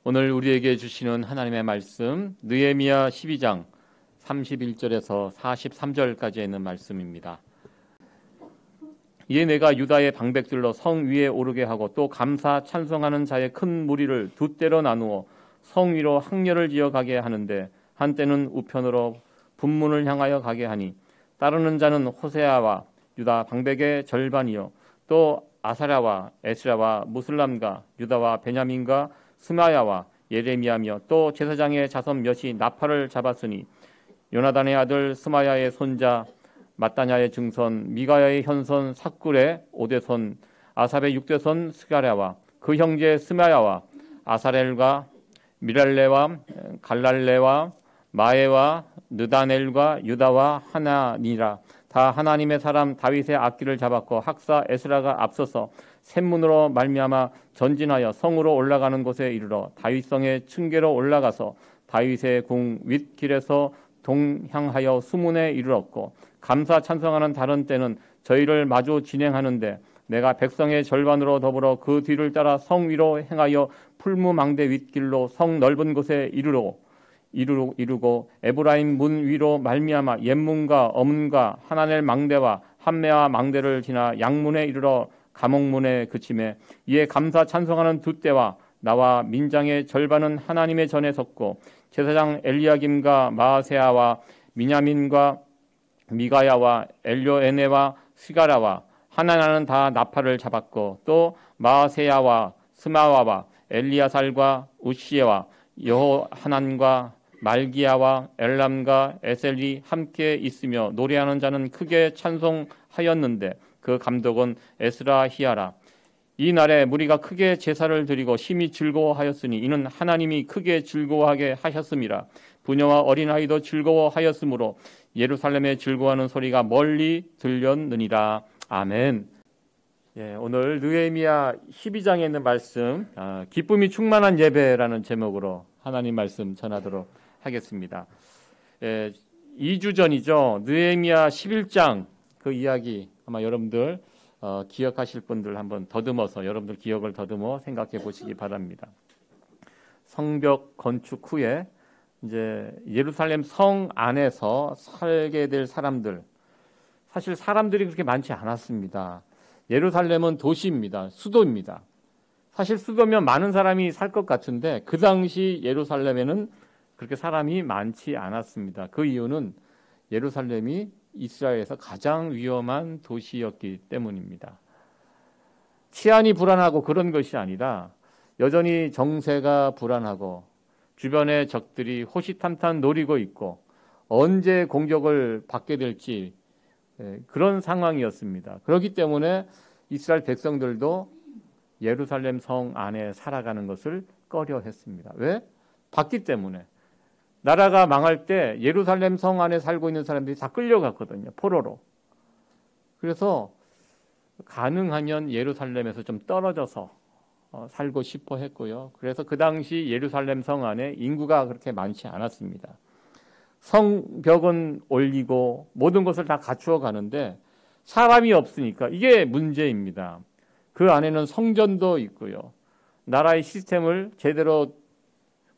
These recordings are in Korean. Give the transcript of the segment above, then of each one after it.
오늘 우리에게 주시는 하나님의 말씀 느헤미야 12장 31절에서 43절까지 있는 말씀입니다. 이에 내가 유다의 방백들로 성 위에 오르게 하고 또 감사 찬송하는 자의 큰 무리를 두 때로 나누어 성 위로 항렬을 지어 가게 하는데 한때는 우편으로 분문을 향하여 가게 하니 따르는 자는 호세아와 유다 방백의 절반이요 또 아사랴와 에스라와 무슬람과 유다와 베냐민과 스마야와 예레미야며 또 제사장의 자손 몇이 나팔을 잡았으니 요나단의 아들 스마야의 손자 마따냐의 증손 미가야의 현손 삭굴의 오대손 아삽의 육대손 스가랴와 그 형제 스마야와 아사렐과 미랄레와 갈랄레와 마에와 느다넬과 유다와 하나니라. 다 하나님의 사람 다윗의 악기를 잡았고 학사 에스라가 앞서서 샘문으로 말미암아 전진하여 성으로 올라가는 곳에 이르러 다윗성의 층계로 올라가서 다윗의 궁 윗길에서 동향하여 수문에 이르렀고 감사 찬송하는 다른 때는 저희를 마주 진행하는데 내가 백성의 절반으로 더불어 그 뒤를 따라 성 위로 행하여 풀무망대 윗길로 성 넓은 곳에 이르고 에브라임 문 위로 말미암아 옛문과 어문과 하나넬 망대와 한메아 망대를 지나 양문에 이르러 감옥문에 그침에 이에 감사 찬송하는 두 때와 나와 민장의 절반은 하나님의 전에 섰고 제사장 엘리야김과 마아세아와 미냐민과 미가야와 엘료에네와 스가랴와 하나나는 다 나팔을 잡았고 또 마아세야와 스마와와 엘리야살과 우시에와 여호하난과 말기야와 엘람과 에셀이 함께 있으며 노래하는 자는 크게 찬송하였는데 그 감독은 에스라히야라. 이 날에 무리가 크게 제사를 드리고 심히 즐거워하였으니 이는 하나님이 크게 즐거워하게 하셨음이라. 부녀와 어린아이도 즐거워하였으므로 예루살렘에 즐거워하는 소리가 멀리 들렸느니라. 아멘. 오늘 느헤미야 12장에 있는 말씀 기쁨이 충만한 예배라는 제목으로 하나님 말씀 전하도록 하겠습니다. 2주 전이죠. 느헤미야 11장 그 이야기 아마 여러분들 기억하실 분들 한번 더듬어서 여러분들 기억을 더듬어 생각해 보시기 바랍니다. 성벽 건축 후에 이제 예루살렘 성 안에서 살게 될 사람들, 사실 사람들이 그렇게 많지 않았습니다. 예루살렘은 도시입니다. 수도입니다. 사실 수도면 많은 사람이 살 것 같은데 그 당시 예루살렘에는 그렇게 사람이 많지 않았습니다. 그 이유는 예루살렘이 이스라엘에서 가장 위험한 도시였기 때문입니다. 치안이 불안하고 그런 것이 아니라 여전히 정세가 불안하고 주변의 적들이 호시탐탐 노리고 있고 언제 공격을 받게 될지 그런 상황이었습니다. 그렇기 때문에 이스라엘 백성들도 예루살렘 성 안에 살아가는 것을 꺼려했습니다. 왜? 봤기 때문에. 나라가 망할 때 예루살렘 성 안에 살고 있는 사람들이 다 끌려갔거든요. 포로로. 그래서 가능하면 예루살렘에서 좀 떨어져서 살고 싶어 했고요. 그래서 그 당시 예루살렘 성 안에 인구가 그렇게 많지 않았습니다. 성벽은 올리고 모든 것을 다 갖추어 가는데 사람이 없으니까 이게 문제입니다. 그 안에는 성전도 있고요. 나라의 시스템을 제대로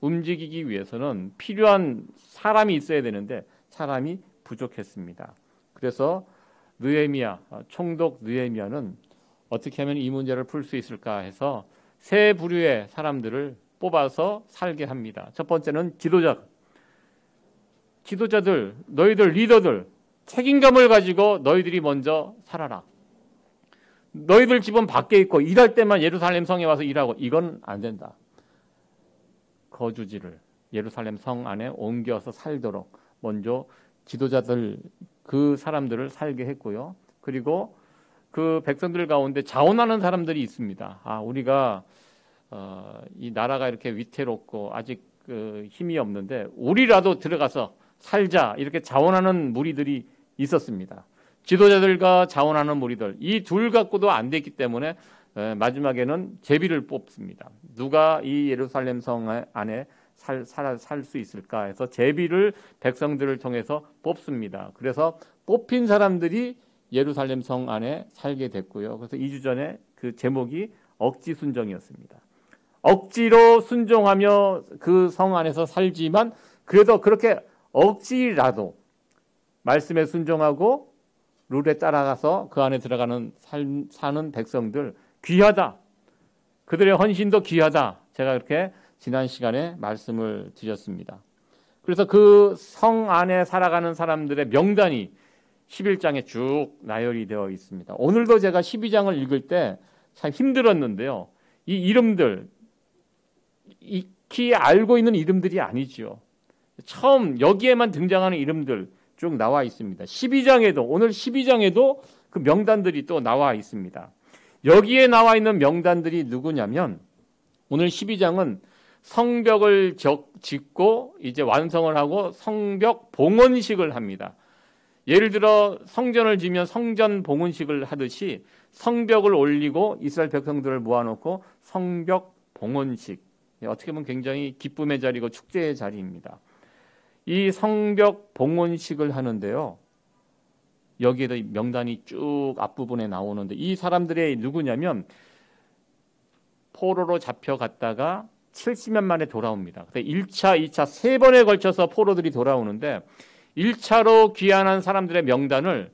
움직이기 위해서는 필요한 사람이 있어야 되는데 사람이 부족했습니다. 그래서 느헤미야, 총독 느헤미야는 어떻게 하면 이 문제를 풀 수 있을까 해서 세 부류의 사람들을 뽑아서 살게 합니다. 첫 번째는 지도자들, 너희들 리더들, 책임감을 가지고 너희들이 먼저 살아라. 너희들 집은 밖에 있고 일할 때만 예루살렘 성에 와서 일하고 이건 안 된다. 거주지를 예루살렘 성 안에 옮겨서 살도록 먼저 지도자들 그 사람들을 살게 했고요. 그리고 그 백성들 가운데 자원하는 사람들이 있습니다. 우리가 이 나라가 이렇게 위태롭고 아직 힘이 없는데 우리라도 들어가서 살자 이렇게 자원하는 무리들이 있었습니다. 지도자들과 자원하는 무리들 이 둘 갖고도 안 됐기 때문에 마지막에는 제비를 뽑습니다. 누가 이 예루살렘 성 안에 살 수 있을까 해서 제비를 백성들을 통해서 뽑습니다. 그래서 뽑힌 사람들이 예루살렘 성 안에 살게 됐고요. 그래서 2주 전에 그 제목이 억지 순정이었습니다. 억지로 순종하며 그 성 안에서 살지만 그래도 그렇게 억지라도 말씀에 순종하고 룰에 따라가서 그 안에 들어가는 사는 백성들 귀하다. 그들의 헌신도 귀하다. 제가 그렇게 지난 시간에 말씀을 드렸습니다. 그래서 그 성 안에 살아가는 사람들의 명단이 11장에 쭉 나열이 되어 있습니다. 오늘도 제가 12장을 읽을 때 참 힘들었는데요. 이 이름들, 익히 알고 있는 이름들이 아니죠. 처음 여기에만 등장하는 이름들 쭉 나와 있습니다. 12장에도, 오늘 12장에도 그 명단들이 또 나와 있습니다. 여기에 나와 있는 명단들이 누구냐면 오늘 12장은 성벽을 짓고 이제 완성을 하고 성벽 봉헌식을 합니다. 예를 들어 성전을 지면 성전 봉헌식을 하듯이 성벽을 올리고 이스라엘 백성들을 모아놓고 성벽 봉헌식, 어떻게 보면 굉장히 기쁨의 자리고 축제의 자리입니다. 이 성벽 봉헌식을 하는데요. 여기에도 명단이 쭉 앞부분에 나오는데 이 사람들이 누구냐면 포로로 잡혀갔다가 70년 만에 돌아옵니다. 1차, 2차 세 번에 걸쳐서 포로들이 돌아오는데 1차로 귀환한 사람들의 명단을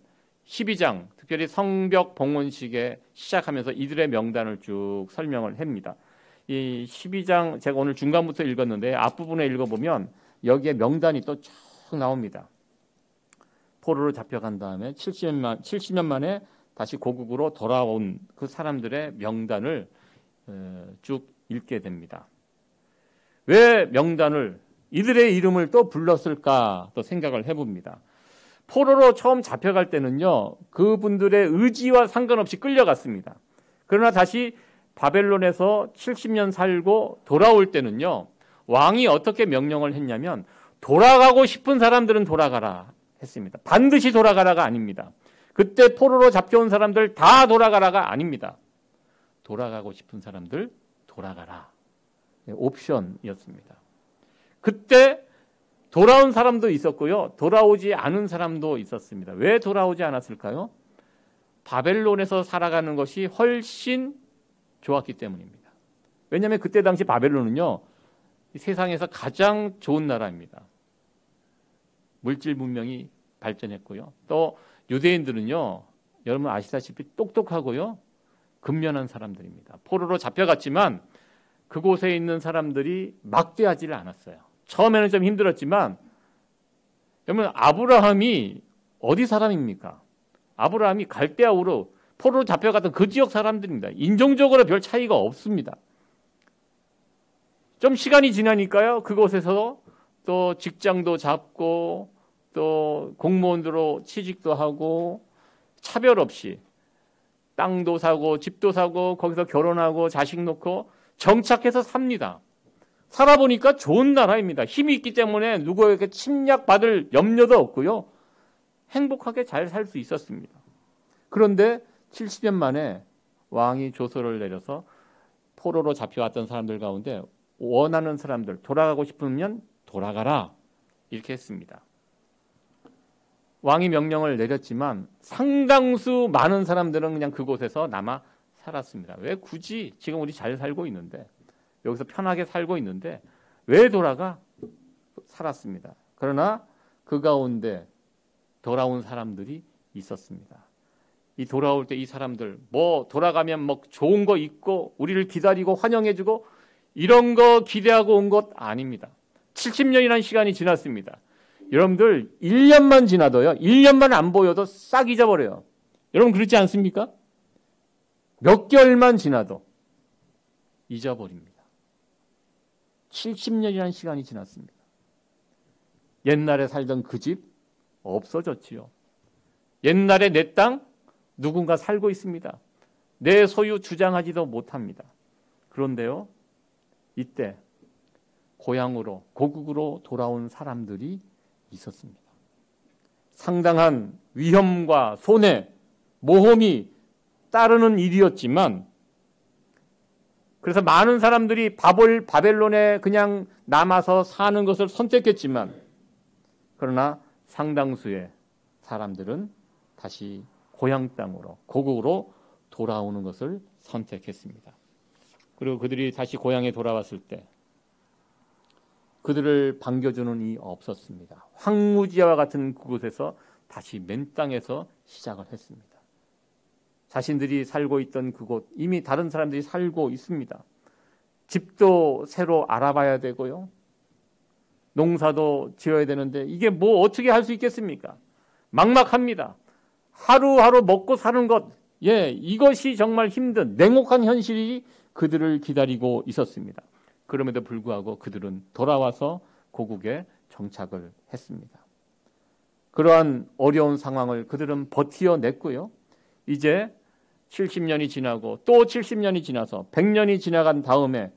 12장, 특별히 성벽 봉헌식에 시작하면서 이들의 명단을 쭉 설명을 합니다. 이 12장 제가 오늘 중간부터 읽었는데 앞부분에 읽어보면 여기에 명단이 또 쭉 나옵니다. 포로로 잡혀간 다음에 70년 만에 다시 고국으로 돌아온 그 사람들의 명단을 쭉 읽게 됩니다. 왜 명단을 이들의 이름을 또 불렀을까 또 생각을 해봅니다. 포로로 처음 잡혀갈 때는요, 그분들의 의지와 상관없이 끌려갔습니다. 그러나 다시 바벨론에서 70년 살고 돌아올 때는요, 왕이 어떻게 명령을 했냐면 돌아가고 싶은 사람들은 돌아가라 했습니다. 반드시 돌아가라가 아닙니다. 그때 포로로 잡혀온 사람들 다 돌아가라가 아닙니다. 돌아가고 싶은 사람들 돌아가라. 옵션이었습니다. 그때 돌아온 사람도 있었고요. 돌아오지 않은 사람도 있었습니다. 왜 돌아오지 않았을까요? 바벨론에서 살아가는 것이 훨씬 좋았기 때문입니다. 왜냐하면 그때 당시 바벨론은요, 세상에서 가장 좋은 나라입니다. 물질 문명이 발전했고요. 또 유대인들은요, 여러분 아시다시피 똑똑하고요, 근면한 사람들입니다. 포로로 잡혀갔지만 그곳에 있는 사람들이 막대하지를 않았어요. 처음에는 좀 힘들었지만 여러분 아브라함이 어디 사람입니까? 아브라함이 갈대아 우르 포로로 잡혀갔던 그 지역 사람들입니다. 인종적으로 별 차이가 없습니다. 좀 시간이 지나니까요, 그곳에서 또 직장도 잡고 또 공무원으로 취직도 하고 차별 없이 땅도 사고 집도 사고 거기서 결혼하고 자식 놓고 정착해서 삽니다. 살아보니까 좋은 나라입니다. 힘이 있기 때문에 누구에게 침략받을 염려도 없고요. 행복하게 잘 살 수 있었습니다. 그런데 70년 만에 왕이 조서를 내려서 포로로 잡혀왔던 사람들 가운데 원하는 사람들, 돌아가고 싶으면 돌아가라 이렇게 했습니다. 왕이 명령을 내렸지만 상당수 많은 사람들은 그냥 그곳에서 남아 살았습니다. 왜 굳이 지금 우리 잘 살고 있는데 여기서 편하게 살고 있는데 왜 돌아가? 살았습니다. 그러나 그 가운데 돌아온 사람들이 있었습니다. 이 돌아올 때 이 사람들 뭐 돌아가면 뭐 좋은 거 있고 우리를 기다리고 환영해주고 이런 거 기대하고 온 것 아닙니다. 70년이라는 시간이 지났습니다. 여러분들 1년만 지나도요, 1년만 안 보여도 싹 잊어버려요. 여러분 그렇지 않습니까? 몇 개월만 지나도 잊어버립니다. 70년이라는 시간이 지났습니다. 옛날에 살던 그 집 없어졌지요. 옛날에 내 땅 누군가 살고 있습니다. 내 소유 주장하지도 못합니다. 그런데요, 이때 고향으로 고국으로 돌아온 사람들이 있었습니다. 상당한 위험과 손해, 모험이 따르는 일이었지만 그래서 많은 사람들이 바벨론에 그냥 남아서 사는 것을 선택했지만 그러나 상당수의 사람들은 다시 고향 땅으로 고국으로 돌아오는 것을 선택했습니다. 그리고 그들이 다시 고향에 돌아왔을 때 그들을 반겨주는 이 없었습니다. 황무지와 같은 그곳에서 다시 맨 땅에서 시작을 했습니다. 자신들이 살고 있던 그곳, 이미 다른 사람들이 살고 있습니다. 집도 새로 알아봐야 되고요. 농사도 지어야 되는데 이게 뭐 어떻게 할 수 있겠습니까? 막막합니다. 하루하루 먹고 사는 것, 이것이 정말 힘든 냉혹한 현실이 그들을 기다리고 있었습니다. 그럼에도 불구하고 그들은 돌아와서 고국에 정착을 했습니다. 그러한 어려운 상황을 그들은 버티어냈고요. 이제 70년이 지나고 또 70년이 지나서 100년이 지나간 다음에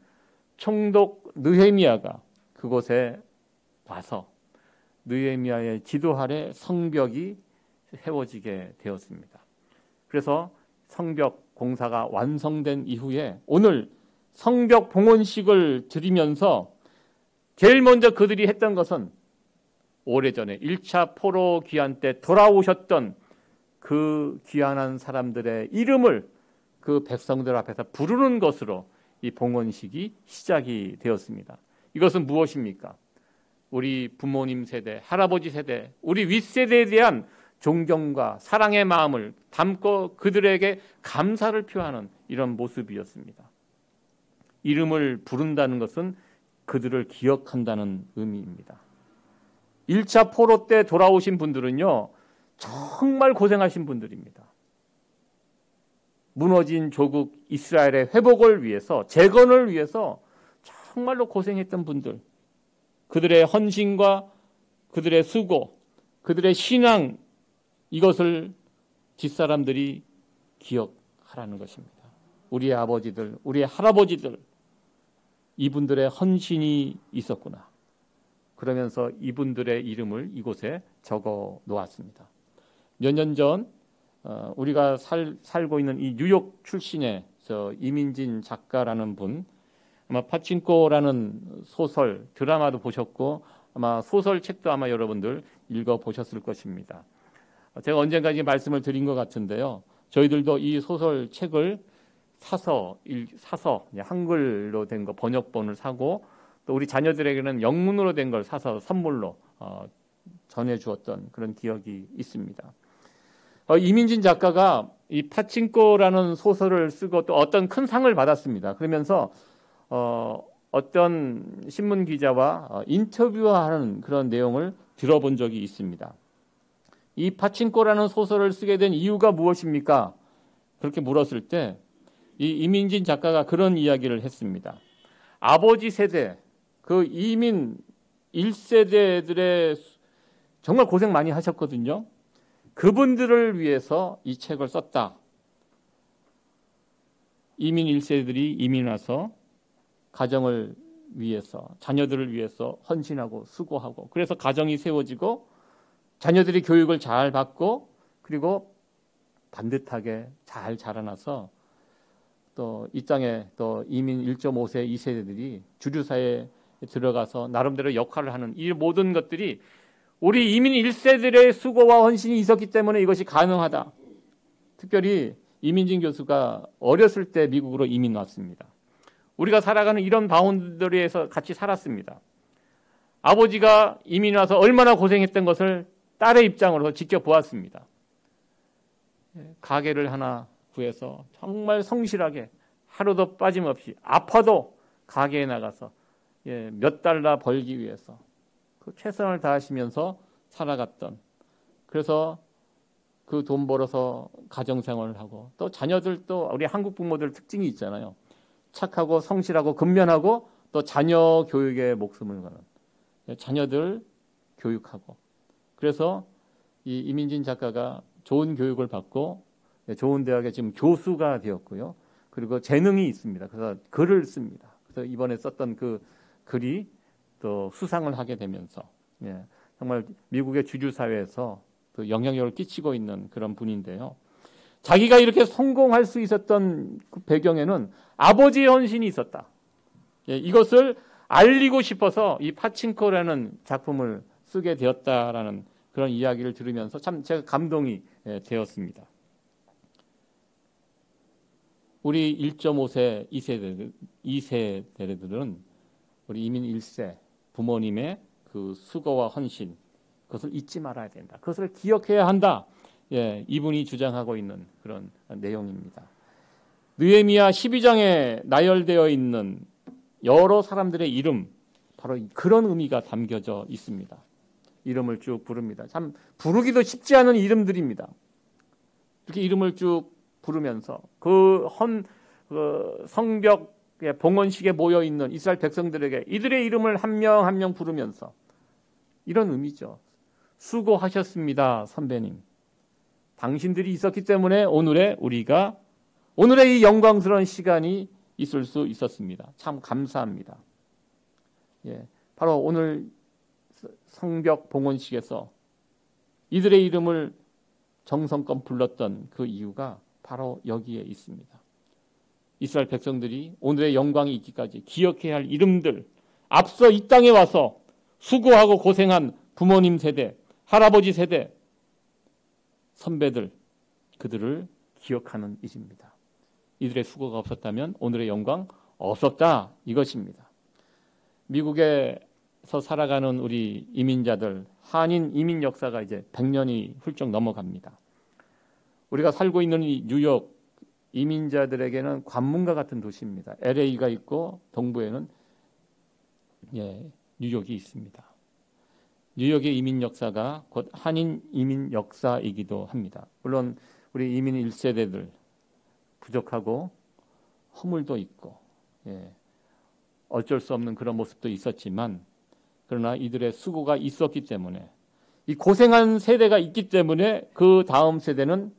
총독 느헤미야가 그곳에 와서 느헤미야의 지도 아래 성벽이 세워지게 되었습니다. 그래서 성벽 공사가 완성된 이후에 오늘 성벽 봉헌식을 드리면서 제일 먼저 그들이 했던 것은 오래전에 1차 포로 귀환 때 돌아오셨던 그 귀환한 사람들의 이름을 그 백성들 앞에서 부르는 것으로 이 봉헌식이 시작이 되었습니다. 이것은 무엇입니까? 우리 부모님 세대, 할아버지 세대, 우리 윗세대에 대한 존경과 사랑의 마음을 담고 그들에게 감사를 표하는 이런 모습이었습니다. 이름을 부른다는 것은 그들을 기억한다는 의미입니다. 1차 포로 때 돌아오신 분들은요, 정말 고생하신 분들입니다. 무너진 조국 이스라엘의 회복을 위해서, 재건을 위해서 정말로 고생했던 분들, 그들의 헌신과 그들의 수고, 그들의 신앙, 이것을 뒷사람들이 기억하라는 것입니다. 우리의 아버지들, 우리의 할아버지들, 이분들의 헌신이 있었구나. 그러면서 이분들의 이름을 이곳에 적어 놓았습니다. 몇 년 전 우리가 살고 있는 이 뉴욕 출신의 이민진 작가라는 분, 아마 파친코라는 소설, 드라마도 보셨고 아마 소설책도 아마 여러분들 읽어보셨을 것입니다. 제가 언젠가 이 말씀을 드린 것 같은데요. 저희들도 이 소설책을 사서 한글로 된 거 번역본을 사고 또 우리 자녀들에게는 영문으로 된 걸 사서 선물로 전해주었던 그런 기억이 있습니다. 이민진 작가가 이 파친코라는 소설을 쓰고 또 어떤 큰 상을 받았습니다. 그러면서 어떤 신문 기자와 인터뷰하는 그런 내용을 들어본 적이 있습니다. 이 파친코라는 소설을 쓰게 된 이유가 무엇입니까? 그렇게 물었을 때 이 이민진 작가가 그런 이야기를 했습니다. 아버지 세대, 그 이민 1세대들의 정말 고생 많이 하셨거든요. 그분들을 위해서 이 책을 썼다. 이민 1세들이 이민 와서 가정을 위해서, 자녀들을 위해서 헌신하고 수고하고, 그래서 가정이 세워지고 자녀들이 교육을 잘 받고 그리고 반듯하게 잘 자라나서 또 이 땅에 또 이민 1.5세, 2세들이 주류사회에 들어가서 나름대로 역할을 하는 이 모든 것들이 우리 이민 1세들의 수고와 헌신이 있었기 때문에 이것이 가능하다. 특별히 이민진 교수가 어렸을 때 미국으로 이민 왔습니다. 우리가 살아가는 이런 바운더리에서 같이 살았습니다. 아버지가 이민 와서 얼마나 고생했던 것을 딸의 입장으로서 직접 보았습니다. 가게를 하나 구해서 정말 성실하게 하루도 빠짐없이 아파도 가게에 나가서 몇 달러 벌기 위해서 그 최선을 다하시면서 살아갔던, 그래서 그 돈 벌어서 가정생활을 하고 또 자녀들도 우리 한국 부모들 특징이 있잖아요. 착하고 성실하고 근면하고 또 자녀 교육에 목숨을 거는, 자녀들 교육하고, 그래서 이 이민진 작가가 좋은 교육을 받고 좋은 대학에 지금 교수가 되었고요. 그리고 재능이 있습니다. 그래서 글을 씁니다. 그래서 이번에 썼던 그 글이 또 수상을 하게 되면서 정말 미국의 주류 사회에서 또 영향력을 끼치고 있는 그런 분인데요. 자기가 이렇게 성공할 수 있었던 그 배경에는 아버지의 헌신이 있었다. 이것을 알리고 싶어서 이 파친코라는 작품을 쓰게 되었다라는 그런 이야기를 들으면서 참 제가 감동이 되었습니다. 우리 1.5세, 2세대들은 우리 이민 1세 부모님의 그 수고와 헌신, 그것을 잊지 말아야 된다. 그것을 기억해야 한다. 예, 이분이 주장하고 있는 그런 내용입니다. 느헤미야 12장에 나열되어 있는 여러 사람들의 이름, 바로 그런 의미가 담겨져 있습니다. 이름을 쭉 부릅니다. 참 부르기도 쉽지 않은 이름들입니다. 이렇게 이름을 쭉 부르면서 그 성벽 봉헌식에 모여 있는 이스라엘 백성들에게 이들의 이름을 한 명 한 명 부르면서 이런 의미죠. 수고하셨습니다, 선배님. 당신들이 있었기 때문에 오늘의 이 영광스러운 시간이 있을 수 있었습니다. 참 감사합니다. 예, 바로 오늘 성벽 봉헌식에서 이들의 이름을 정성껏 불렀던 그 이유가 바로 여기에 있습니다. 이스라엘 백성들이 오늘의 영광이 있기까지 기억해야 할 이름들, 앞서 이 땅에 와서 수고하고 고생한 부모님 세대, 할아버지 세대, 선배들, 그들을 기억하는 일입니다. 이들의 수고가 없었다면 오늘의 영광 없었다, 이것입니다. 미국에서 살아가는 우리 이민자들, 한인 이민 역사가 이제 100년이 훌쩍 넘어갑니다. 우리가 살고 있는 이 뉴욕, 이민자들에게는 관문과 같은 도시입니다. LA가 있고 동부에는 뉴욕이 있습니다. 뉴욕의 이민 역사가 곧 한인 이민 역사이기도 합니다. 물론 우리 이민 1세대들 부족하고 허물도 있고 어쩔 수 없는 그런 모습도 있었지만, 그러나 이들의 수고가 있었기 때문에, 이 고생한 세대가 있기 때문에 그 다음 세대는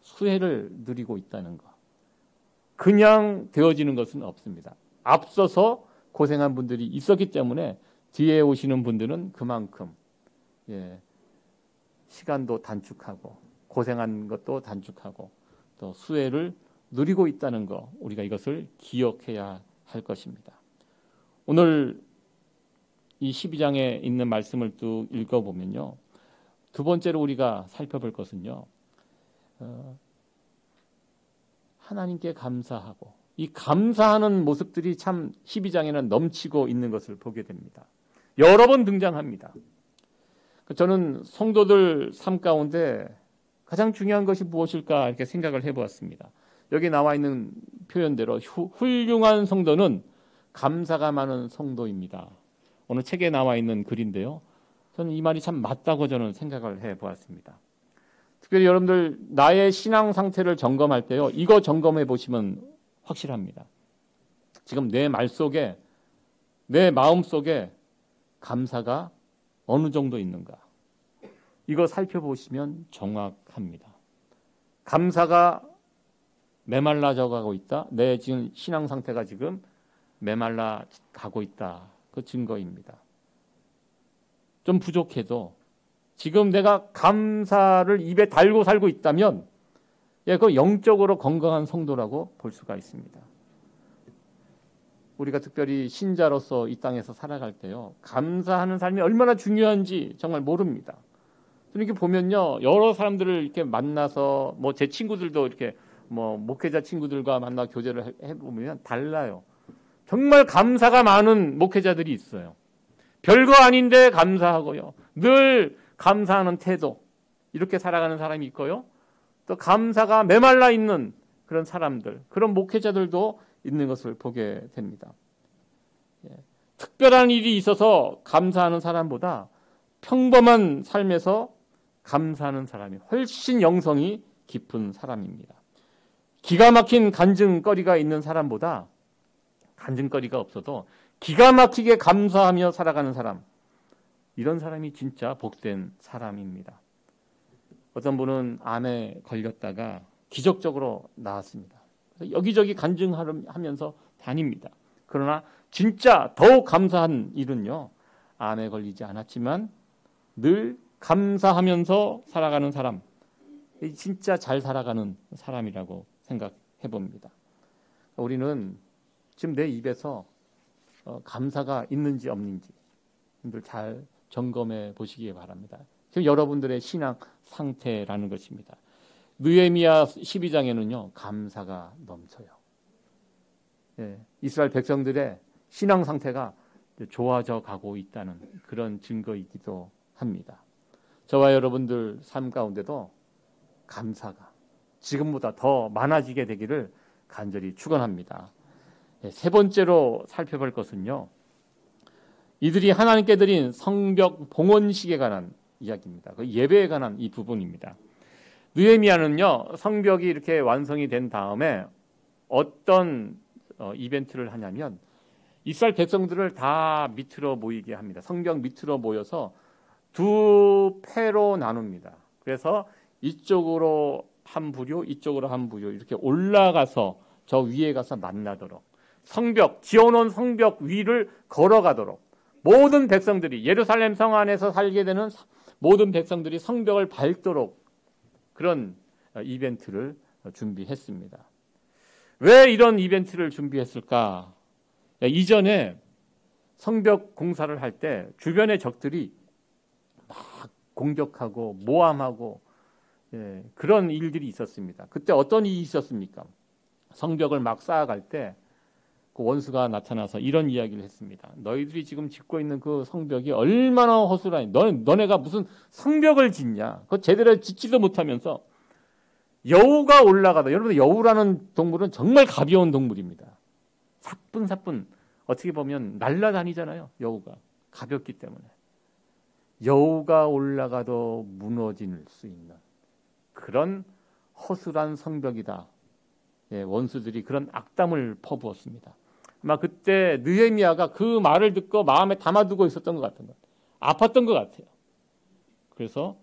수혜를 누리고 있다는 것. 그냥 되어지는 것은 없습니다. 앞서서 고생한 분들이 있었기 때문에 뒤에 오시는 분들은 그만큼 시간도 단축하고 고생한 것도 단축하고 또 수혜를 누리고 있다는 것, 우리가 이것을 기억해야 할 것입니다. 오늘 이 12장에 있는 말씀을 또 읽어보면요, 두 번째로 우리가 살펴볼 것은요, 하나님께 감사하고, 이 감사하는 모습들이 참 12장에는 넘치고 있는 것을 보게 됩니다. 여러 번 등장합니다. 저는 성도들 삶 가운데 가장 중요한 것이 무엇일까 이렇게 생각을 해보았습니다. 여기 나와 있는 표현대로 훌륭한 성도는 감사가 많은 성도입니다. 오늘 책에 나와 있는 글인데요, 저는 이 말이 참 맞다고 저는 생각을 해보았습니다. 특별히 여러분들 나의 신앙 상태를 점검할 때요, 이거 점검해 보시면 확실합니다. 지금 내 말 속에, 내 마음 속에 감사가 어느 정도 있는가, 이거 살펴보시면 정확합니다. 감사가 메말라져 가고 있다, 내 지금 신앙 상태가 지금 메말라 가고 있다, 그 증거입니다. 좀 부족해도 지금 내가 감사를 입에 달고 살고 있다면 그 영적으로 건강한 성도라고 볼 수가 있습니다. 우리가 특별히 신자로서 이 땅에서 살아갈 때요, 감사하는 삶이 얼마나 중요한지 정말 모릅니다. 이렇게 보면요, 여러 사람들을 이렇게 만나서 제 친구들도 이렇게 목회자 친구들과 만나 교제를 해보면 달라요. 정말 감사가 많은 목회자들이 있어요. 별거 아닌데 감사하고요, 늘 감사하는 태도, 이렇게 살아가는 사람이 있고요, 또 감사가 메말라 있는 그런 사람들, 그런 목회자들도 있는 것을 보게 됩니다. 특별한 일이 있어서 감사하는 사람보다 평범한 삶에서 감사하는 사람이 훨씬 영성이 깊은 사람입니다. 기가 막힌 간증거리가 있는 사람보다 간증거리가 없어도 기가 막히게 감사하며 살아가는 사람, 이런 사람이 진짜 복된 사람입니다. 어떤 분은 암에 걸렸다가 기적적으로 나았습니다. 그래서 여기저기 간증하면서 다닙니다. 그러나 진짜 더욱 감사한 일은요, 암에 걸리지 않았지만 늘 감사하면서 살아가는 사람, 진짜 잘 살아가는 사람이라고 생각해 봅니다. 우리는 지금 내 입에서 감사가 있는지 없는지 여러분들 잘 점검해 보시기 바랍니다. 지금 여러분들의 신앙 상태라는 것입니다. 느헤미야 12장에는요 감사가 넘쳐요. 예, 이스라엘 백성들의 신앙 상태가 좋아져 가고 있다는 그런 증거이기도 합니다. 저와 여러분들 삶 가운데도 감사가 지금보다 더 많아지게 되기를 간절히 축원합니다. 예, 세 번째로 살펴볼 것은요, 이들이 하나님께 드린 성벽 봉헌식에 관한 이야기입니다. 그 예배에 관한 이 부분입니다. 느헤미야는요 성벽이 이렇게 완성이 된 다음에 어떤 이벤트를 하냐면 이스라엘 백성들을 다 밑으로 모이게 합니다. 성벽 밑으로 모여서 두 패로 나눕니다. 그래서 이쪽으로 한 부류, 이쪽으로 한 부류 이렇게 올라가서 저 위에 가서 만나도록, 성벽, 지어놓은 성벽 위를 걸어가도록 모든 백성들이, 예루살렘 성 안에서 살게 되는 모든 백성들이 성벽을 밟도록 그런 이벤트를 준비했습니다. 왜 이런 이벤트를 준비했을까? 이전에 성벽 공사를 할 때 주변의 적들이 막 공격하고 모함하고 그런 일들이 있었습니다. 그때 어떤 일이 있었습니까? 성벽을 막 쌓아갈 때 그 원수가 나타나서 이런 이야기를 했습니다. 너희들이 지금 짓고 있는 그 성벽이 얼마나 허술하니, 너네가 무슨 성벽을 짓냐? 그거 제대로 짓지도 못하면서 여우가 올라가다, 여러분 여우라는 동물은 정말 가벼운 동물입니다. 사뿐사뿐 어떻게 보면 날아다니잖아요. 여우가 가볍기 때문에 여우가 올라가도 무너질 수 있는 그런 허술한 성벽이다. 예, 원수들이 그런 악담을 퍼부었습니다. 아마 그때 느헤미야가 그 말을 듣고 마음에 담아두고 있었던 것 같은 것, 아팠던 것 같아요. 그래서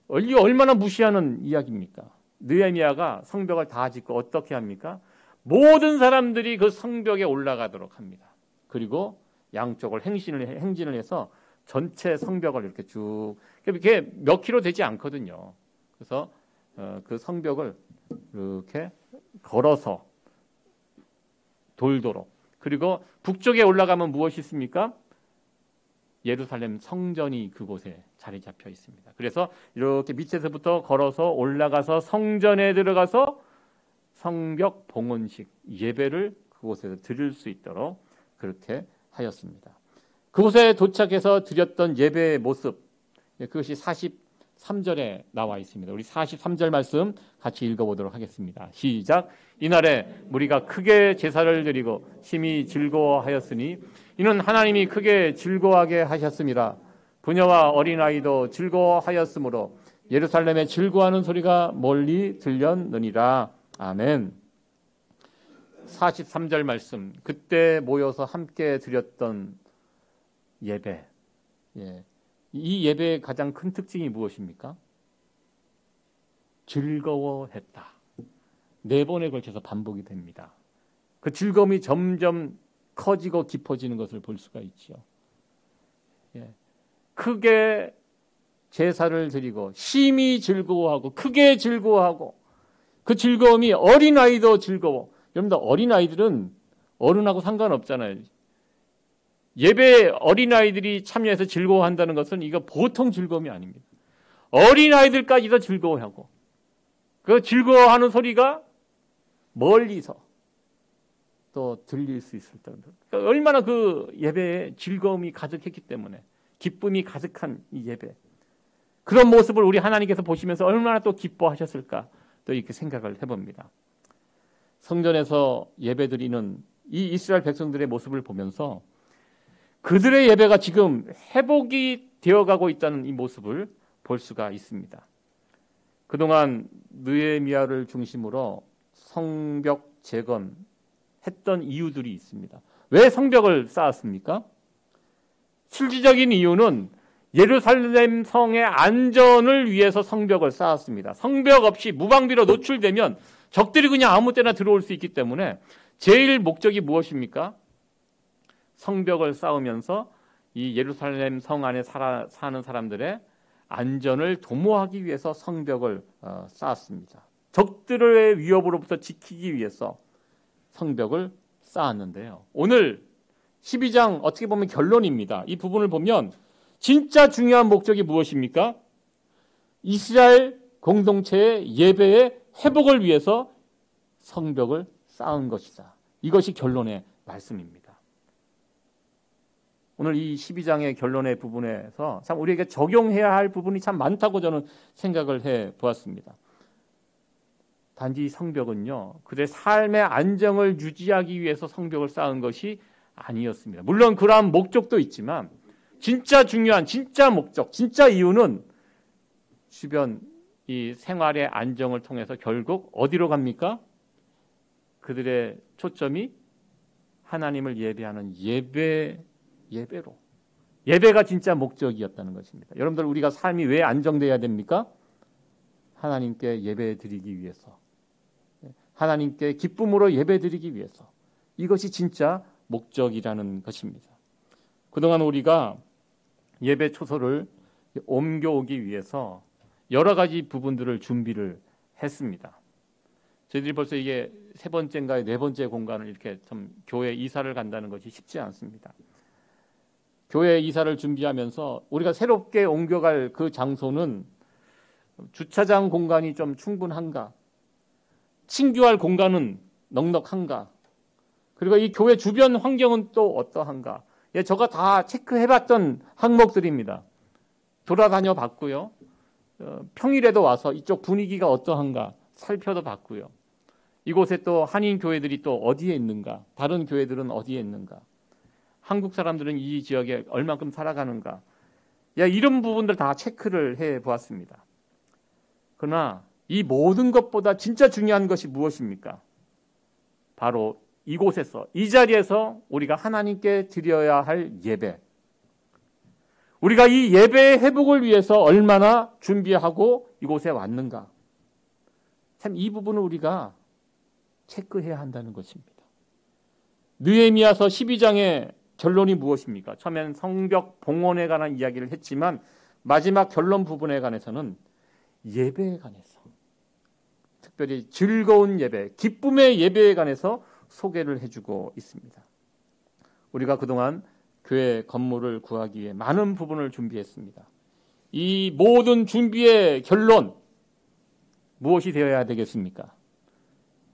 얼마나 무시하는 이야기입니까? 느헤미야가 성벽을 다 짓고 어떻게 합니까? 모든 사람들이 그 성벽에 올라가도록 합니다. 그리고 양쪽을 행진을 해서 전체 성벽을 이렇게 쭉, 이렇게 몇 킬로 되지 않거든요. 그래서 그 성벽을 이렇게 걸어서 돌도록, 그리고 북쪽에 올라가면 무엇이 있습니까? 예루살렘 성전이 그곳에 자리 잡혀 있습니다. 그래서 이렇게 밑에서부터 걸어서 올라가서 성전에 들어가서 성벽 봉헌식 예배를 그곳에서 드릴 수 있도록 그렇게 하였습니다. 그곳에 도착해서 드렸던 예배의 모습, 그것이 43절에 나와 있습니다. 우리 43절 말씀 같이 읽어보도록 하겠습니다. 시작. 이날에 무리가 크게 제사를 드리고 심히 즐거워하였으니 이는 하나님이 크게 즐거워하게 하셨습니다. 부녀와 어린아이도 즐거워하였으므로 예루살렘에 즐거워하는 소리가 멀리 들렸느니라. 아멘. 43절 말씀, 그때 모여서 함께 드렸던 예배. 이 예배의 가장 큰 특징이 무엇입니까? 즐거워했다. 4번에 걸쳐서 반복이 됩니다. 그 즐거움이 점점 커지고 깊어지는 것을 볼 수가 있죠. 크게 제사를 드리고 심히 즐거워하고 크게 즐거워하고, 그 즐거움이 어린아이도 즐거워. 여러분들 어린아이들은 어른하고 상관없잖아요. 예배에 어린아이들이 참여해서 즐거워한다는 것은 이거 보통 즐거움이 아닙니다. 어린아이들까지도 즐거워하고 그 즐거워하는 소리가 멀리서 또 들릴 수 있을 정도. 그러니까 얼마나 그 예배에 즐거움이 가득했기 때문에, 기쁨이 가득한 이 예배, 그런 모습을 우리 하나님께서 보시면서 얼마나 또 기뻐하셨을까, 또 이렇게 생각을 해봅니다. 성전에서 예배드리는 이 이스라엘 백성들의 모습을 보면서 그들의 예배가 지금 회복이 되어가고 있다는 이 모습을 볼 수가 있습니다. 그동안 느헤미야를 중심으로 성벽 재건했던 이유들이 있습니다. 왜 성벽을 쌓았습니까? 실질적인 이유는 예루살렘 성의 안전을 위해서 성벽을 쌓았습니다. 성벽 없이 무방비로 노출되면 적들이 그냥 아무 때나 들어올 수 있기 때문에 제일 목적이 무엇입니까? 성벽을 쌓으면서 이 예루살렘 성 안에 사는 사람들의 안전을 도모하기 위해서 성벽을 쌓았습니다. 적들의 위협으로부터 지키기 위해서 성벽을 쌓았는데요. 오늘 12장 어떻게 보면 결론입니다. 이 부분을 보면 진짜 중요한 목적이 무엇입니까? 이스라엘 공동체의 예배의 회복을 위해서 성벽을 쌓은 것이다. 이것이 결론의 말씀입니다. 오늘 이 12장의 결론의 부분에서 참 우리에게 적용해야 할 부분이 참 많다고 저는 생각을 해 보았습니다. 단지 성벽은요, 그들의 삶의 안정을 유지하기 위해서 성벽을 쌓은 것이 아니었습니다. 물론 그러한 목적도 있지만 진짜 중요한 진짜 목적, 진짜 이유는 주변 이 생활의 안정을 통해서 결국 어디로 갑니까? 그들의 초점이 하나님을 예배하는 예배로. 예배가 진짜 목적이었다는 것입니다. 여러분들, 우리가 삶이 왜 안정돼야 됩니까? 하나님께 예배드리기 위해서, 하나님께 기쁨으로 예배드리기 위해서. 이것이 진짜 목적이라는 것입니다. 그동안 우리가 예배 초소를 옮겨오기 위해서 여러 가지 부분들을 준비를 했습니다. 저희들이 벌써 이게 세 번째인가 네 번째 공간을 이렇게 좀 교회 이사를 간다는 것이 쉽지 않습니다. 교회 이사를 준비하면서 우리가 새롭게 옮겨갈 그 장소는 주차장 공간이 좀 충분한가? 친교할 공간은 넉넉한가? 그리고 이 교회 주변 환경은 또 어떠한가? 예, 저가 다 체크해봤던 항목들입니다. 돌아다녀 봤고요. 평일에도 와서 이쪽 분위기가 어떠한가 살펴도 봤고요. 이곳에 또 한인 교회들이 또 어디에 있는가? 다른 교회들은 어디에 있는가? 한국 사람들은 이 지역에 얼마큼 살아가는가? 야, 이런 부분들 다 체크를 해 보았습니다. 그러나 이 모든 것보다 진짜 중요한 것이 무엇입니까? 바로 이곳에서, 이 자리에서 우리가 하나님께 드려야 할 예배. 우리가 이 예배의 회복을 위해서 얼마나 준비하고 이곳에 왔는가. 참 이 부분을 우리가 체크해야 한다는 것입니다. 느헤미야서 12장의 결론이 무엇입니까? 처음엔 성벽 봉헌에 관한 이야기를 했지만 마지막 결론 부분에 관해서는 예배에 관해서, 특별히 즐거운 예배, 기쁨의 예배에 관해서 소개를 해주고 있습니다. 우리가 그동안 교회 건물을 구하기 위해 많은 부분을 준비했습니다. 이 모든 준비의 결론, 무엇이 되어야 되겠습니까?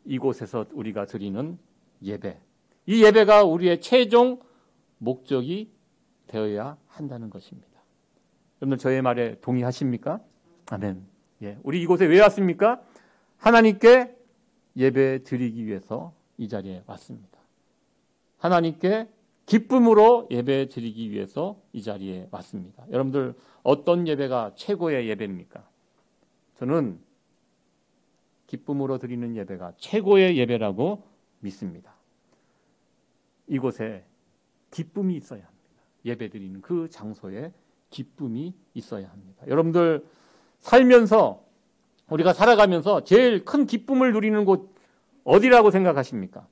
이곳에서 우리가 드리는 예배. 이 예배가 우리의 최종 목적이 되어야 한다는 것입니다. 여러분들 저의 말에 동의하십니까? 아멘. 예, 우리 이곳에 왜 왔습니까? 하나님께 예배 드리기 위해서 이 자리에 왔습니다. 하나님께 기쁨으로 예배 드리기 위해서 이 자리에 왔습니다. 여러분들 어떤 예배가 최고의 예배입니까? 저는 기쁨으로 드리는 예배가 최고의 예배라고 믿습니다. 이곳에 기쁨이 있어야 합니다. 예배 드리는 그 장소에 기쁨이 있어야 합니다. 여러분들 살면서, 우리가 살아가면서 제일 큰 기쁨을 누리는 곳 어디라고 생각하십니까?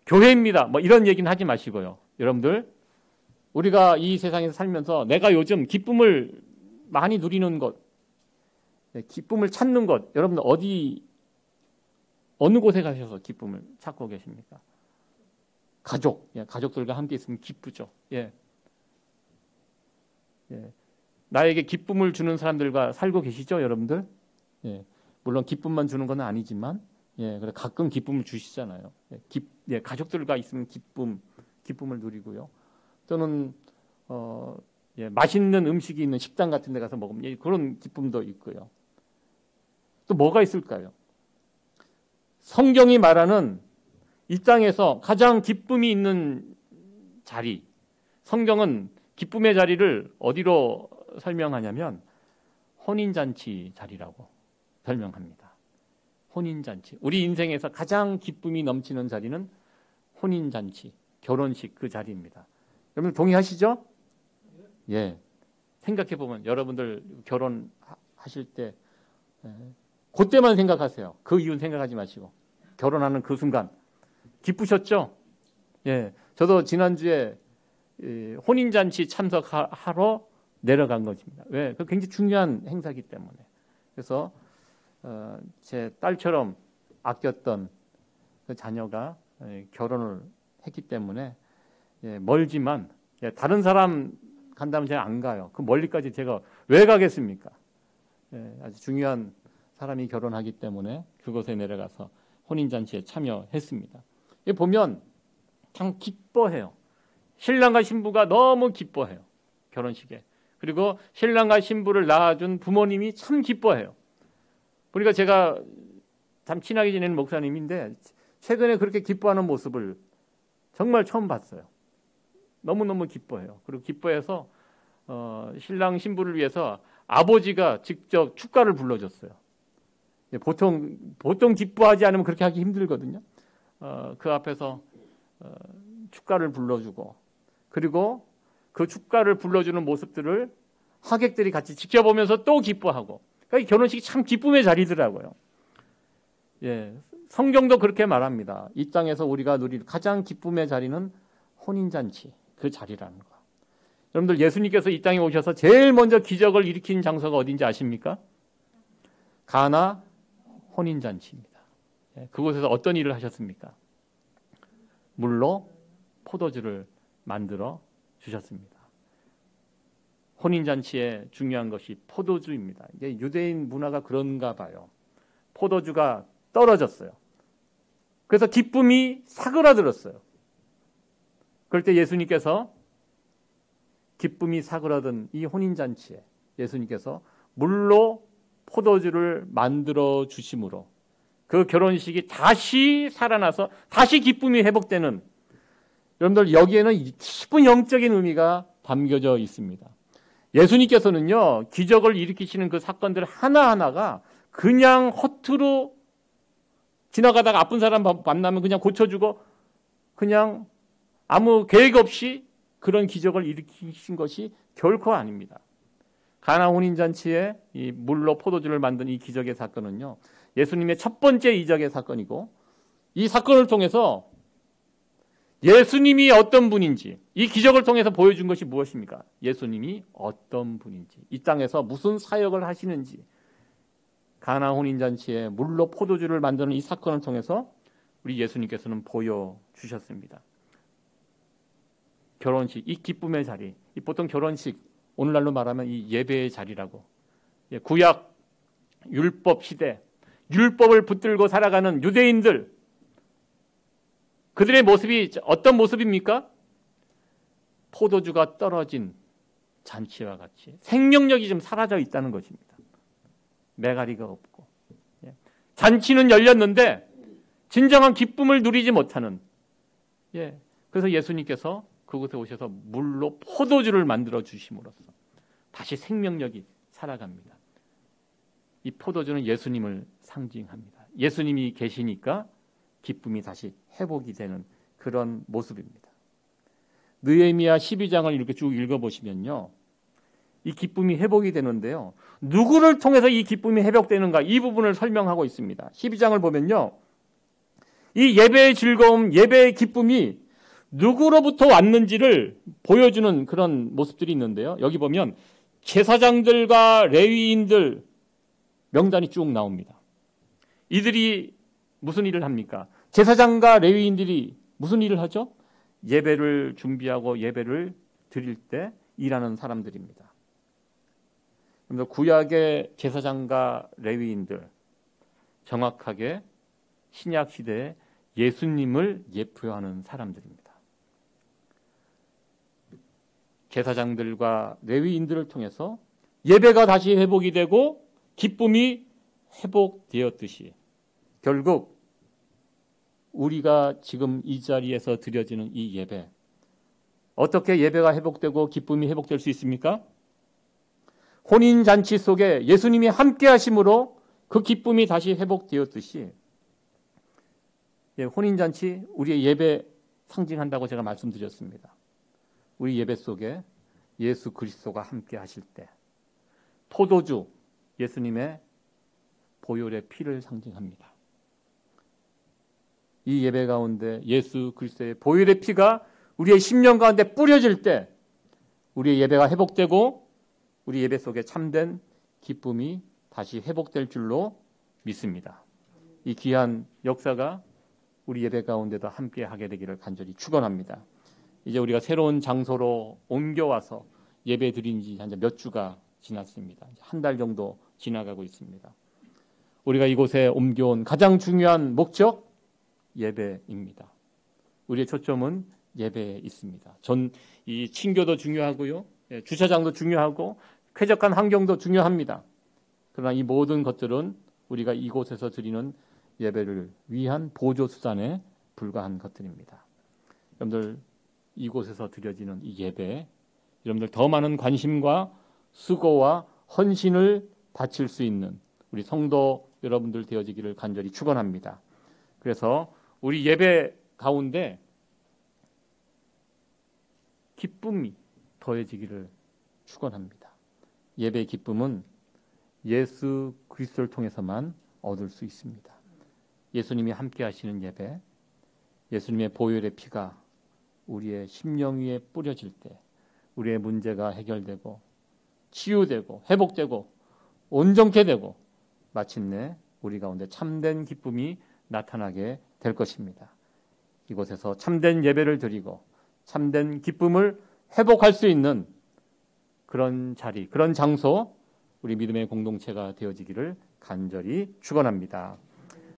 교회입니다. 뭐 이런 얘기는 하지 마시고요. 여러분들, 우리가 이 세상에서 살면서 내가 요즘 기쁨을 많이 누리는 곳, 기쁨을 찾는 곳, 여러분들 어느 곳에 가셔서 기쁨을 찾고 계십니까? 가족, 가족들과 함께 있으면 기쁘죠. 나에게 기쁨을 주는 사람들과 살고 계시죠, 여러분들? 물론 기쁨만 주는 건 아니지만, 그래 가끔 기쁨을 주시잖아요. 가족들과 있으면 기쁨을 누리고요. 또는 맛있는 음식이 있는 식당 같은 데 가서 먹으면 그런 기쁨도 있고요. 또 뭐가 있을까요? 성경이 말하는 이 땅에서 가장 기쁨이 있는 자리, 성경은 기쁨의 자리를 어디로 설명하냐면 혼인잔치 자리라고 설명합니다. 혼인잔치. 우리 인생에서 가장 기쁨이 넘치는 자리는 혼인잔치, 결혼식 그 자리입니다. 여러분 동의하시죠? 예. 생각해보면 여러분들 결혼하실 때 그때만 생각하세요. 그 이유는 생각하지 마시고. 결혼하는 그 순간 기쁘셨죠? 저도 지난주에 혼인잔치 참석하러 내려간 것입니다. 왜? 그 굉장히 중요한 행사이기 때문에. 그래서 제 딸처럼 아꼈던 그 자녀가 결혼을 했기 때문에 멀지만 다른 사람 간다면 제가 안 가요. 그 멀리까지 제가 왜 가겠습니까? 아주 중요한 사람이 결혼하기 때문에 그곳에 내려가서 혼인잔치에 참여했습니다. 여기 보면 참 기뻐해요. 신랑과 신부가 너무 기뻐해요. 결혼식에. 그리고 신랑과 신부를 낳아준 부모님이 참 기뻐해요. 그러니까 제가 참 친하게 지내는 목사님인데 최근에 그렇게 기뻐하는 모습을 정말 처음 봤어요. 너무너무 기뻐해요. 그리고 기뻐해서 신랑 신부를 위해서 아버지가 직접 축가를 불러줬어요. 보통 기뻐하지 않으면 그렇게 하기 힘들거든요. 그 앞에서 축가를 불러주고 그리고 그 축가를 불러주는 모습들을 하객들이 같이 지켜보면서 또 기뻐하고 그러니까 결혼식이 참 기쁨의 자리더라고요. 성경도 그렇게 말합니다. 이 땅에서 우리가 누릴 가장 기쁨의 자리는 혼인잔치 그 자리라는 거. 여러분들 예수님께서 이 땅에 오셔서 제일 먼저 기적을 일으킨 장소가 어딘지 아십니까? 가나 혼인잔치입니다. 그곳에서 어떤 일을 하셨습니까? 물로 포도주를 만들어 주셨습니다. 혼인잔치에 중요한 것이 포도주입니다. 이게 유대인 문화가 그런가 봐요. 포도주가 떨어졌어요. 그래서 기쁨이 사그라들었어요. 그럴 때 예수님께서 기쁨이 사그라든 이 혼인잔치에 예수님께서 물로 포도주를 만들어 주심으로 그 결혼식이 다시 살아나서 다시 기쁨이 회복되는 여러분들 여기에는 깊은 영적인 의미가 담겨져 있습니다. 예수님께서는요 기적을 일으키시는 그 사건들 하나하나가 그냥 허투루 지나가다가 아픈 사람 만나면 그냥 고쳐주고 그냥 아무 계획 없이 그런 기적을 일으키신 것이 결코 아닙니다. 가나 혼인잔치에 이 물로 포도주를 만든 이 기적의 사건은요 예수님의 첫 번째 이적의 사건이고 이 사건을 통해서 예수님이 어떤 분인지 이 기적을 통해서 보여준 것이 무엇입니까? 예수님이 어떤 분인지 이 땅에서 무슨 사역을 하시는지 가나 혼인잔치에 물로 포도주를 만드는 이 사건을 통해서 우리 예수님께서는 보여주셨습니다. 결혼식, 이 기쁨의 자리, 이 보통 결혼식 오늘날로 말하면 이 예배의 자리라고 구약 율법 시대 율법을 붙들고 살아가는 유대인들 그들의 모습이 어떤 모습입니까? 포도주가 떨어진 잔치와 같이 생명력이 좀 사라져 있다는 것입니다. 메가리가 없고 잔치는 열렸는데 진정한 기쁨을 누리지 못하는 그래서 예수님께서 그곳에 오셔서 물로 포도주를 만들어 주심으로써 다시 생명력이 살아갑니다. 이 포도주는 예수님을 상징합니다. 예수님이 계시니까 기쁨이 다시 회복이 되는 그런 모습입니다. 느헤미야 12장을 이렇게 쭉 읽어보시면요. 이 기쁨이 회복이 되는데요. 누구를 통해서 이 기쁨이 회복되는가 이 부분을 설명하고 있습니다. 12장을 보면요. 이 예배의 즐거움, 예배의 기쁨이 누구로부터 왔는지를 보여주는 그런 모습들이 있는데요. 여기 보면 제사장들과 레위인들 명단이 쭉 나옵니다. 이들이 무슨 일을 합니까? 제사장과 레위인들이 무슨 일을 하죠? 예배를 준비하고 예배를 드릴 때 일하는 사람들입니다. 그래서 구약의 제사장과 레위인들 정확하게 신약 시대에 예수님을 예표하는 사람들입니다. 제사장들과 레위인들을 통해서 예배가 다시 회복이 되고 기쁨이 회복되었듯이 결국 우리가 지금 이 자리에서 드려지는 이 예배 어떻게 예배가 회복되고 기쁨이 회복될 수 있습니까? 혼인잔치 속에 예수님이 함께 하심으로 그 기쁨이 다시 회복되었듯이 혼인잔치 우리의 예배 상징한다고 제가 말씀드렸습니다. 우리 예배 속에 예수 그리스도가 함께 하실 때 포도주 예수님의 보혈의 피를 상징합니다. 이 예배 가운데 예수 그리스도의 보혈의 피가 우리의 심령 가운데 뿌려질 때 우리의 예배가 회복되고 우리 예배 속에 참된 기쁨이 다시 회복될 줄로 믿습니다. 이 귀한 역사가 우리 예배 가운데도 함께 하게 되기를 간절히 축원합니다. 이제 우리가 새로운 장소로 옮겨와서 예배 드린 지 몇 주가 지났습니다. 한 달 정도 지나가고 있습니다. 우리가 이곳에 옮겨온 가장 중요한 목적, 예배입니다. 우리의 초점은 예배에 있습니다. 이 친교도 중요하고요, 주차장도 중요하고 쾌적한 환경도 중요합니다. 그러나 이 모든 것들은 우리가 이곳에서 드리는 예배를 위한 보조 수단에 불과한 것들입니다. 여러분들, 이곳에서 드려지는 이 예배, 여러분들 더 많은 관심과 수고와 헌신을 바칠 수 있는 우리 성도 여러분들 되어지기를 간절히 축원합니다. 그래서 우리 예배 가운데 기쁨이 더해지기를 축원합니다. 예배의 기쁨은 예수 그리스도를 통해서만 얻을 수 있습니다. 예수님이 함께 하시는 예배, 예수님의 보혈의 피가 우리의 심령 위에 뿌려질 때 우리의 문제가 해결되고 치유되고 회복되고 온전케 되고 마침내 우리 가운데 참된 기쁨이 나타나게 될 것입니다. 이곳에서 참된 예배를 드리고 참된 기쁨을 회복할 수 있는 그런 자리, 그런 장소, 우리 믿음의 공동체가 되어지기를 간절히 축원합니다.